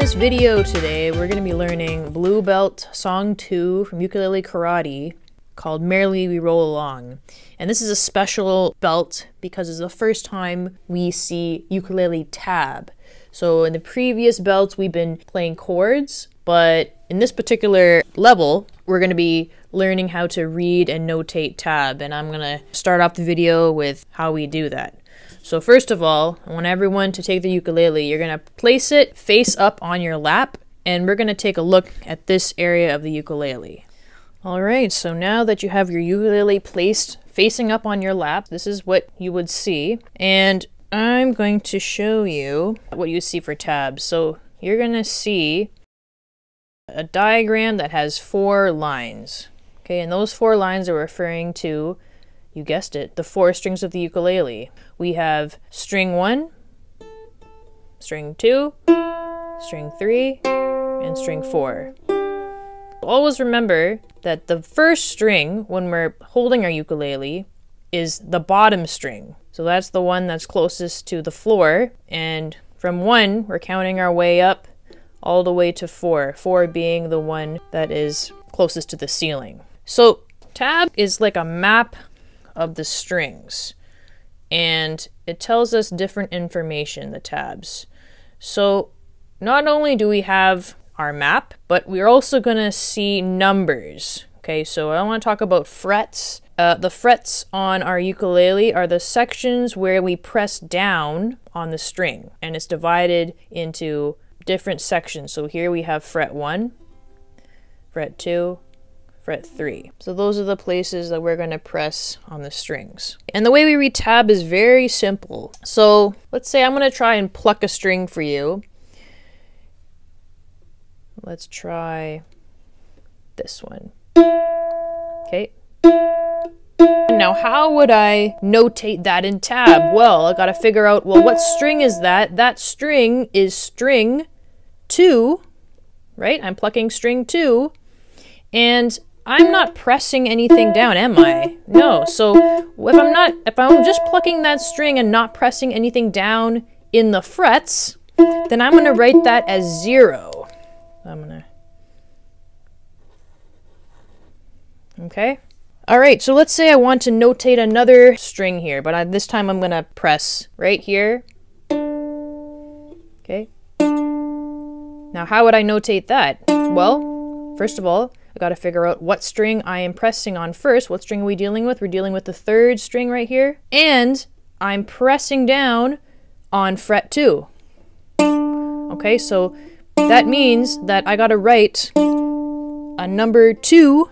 this video today, we're going to be learning Blue Belt Song 2 from Ukulele Karate called Merrily, We Roll Along. And this is a special belt because it's the first time we see ukulele tab. So in the previous belts, we've been playing chords, but in this particular level, we're going to be learning how to read and notate tab. And I'm going to start off the video with how we do that. So first of all, I want everyone to take the ukulele. You're going to place it face up on your lap, and we're going to take a look at this area of the ukulele. Alright, so now that you have your ukulele placed facing up on your lap, this is what you would see. And I'm going to show you what you see for tabs. So you're going to see a diagram that has 4 lines. Okay, and those 4 lines are referring to, you guessed it, the 4 strings of the ukulele. We have string 1, string 2, string 3, and string 4. Always remember that the first string, when we're holding our ukulele, is the bottom string. So that's the one that's closest to the floor. And from 1, we're counting our way up all the way to 4. 4 being the one that is closest to the ceiling. So tab is like a map of the strings, and it tells us different information, the tabs. So not only do we have our map, but we're also going to see numbers. Okay, so I want to talk about frets. The frets on our ukulele are the sections where we press down on the string, and it's divided into different sections. So here we have fret 1, fret 2, fret 3. So those are the places that we're going to press on the strings. And the way we read tab is very simple. So let's say I'm going to try and pluck a string for you. Let's try this one. Okay. Now how would I notate that in tab? Well, I got to figure out, well, what string is that? That string is string 2, right? I'm plucking string 2, and I'm not pressing anything down, am I? No. So if I'm just plucking that string and not pressing anything down in the frets, then I'm going to write that as 0. Okay. All right, so let's say I want to notate another string here, but this time I'm going to press right here. Okay. Now, how would I notate that? Well, first of all, I got to figure out what string I am pressing on first. What string are we dealing with? We're dealing with the 3rd string right here. And I'm pressing down on fret 2. Okay, so that means that I got to write a number 2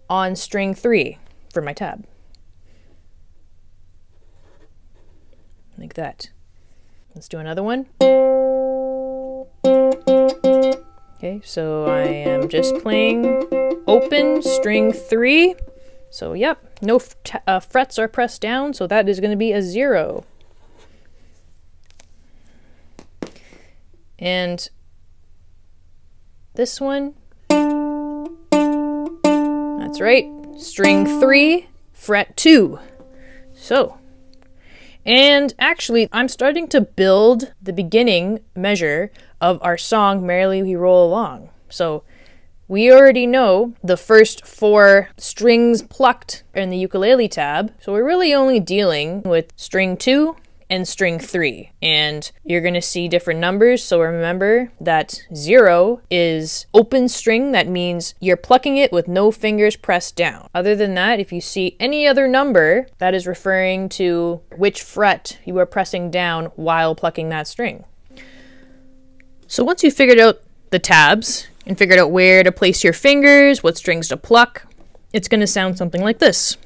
on string 3 for my tab. Like that. Let's do another one. Okay, so I am just playing open string 3. So yep, no frets are pressed down, so that is going to be a 0. And this one, that's right, string 3, fret 2. So, and actually, I'm starting to build the beginning measure of our song, Merrily We Roll Along. So, we already know the first 4 strings plucked in the ukulele tab. So we're really only dealing with string 2 and string 3. And you're going to see different numbers. So remember that 0 is open string. That means you're plucking it with no fingers pressed down. Other than that, if you see any other number, that is referring to which fret you are pressing down while plucking that string. So once you figured out the tabs and figured out where to place your fingers, what strings to pluck, it's going to sound something like this.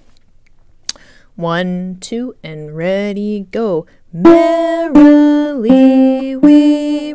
1, 2, and ready, go. Merrily we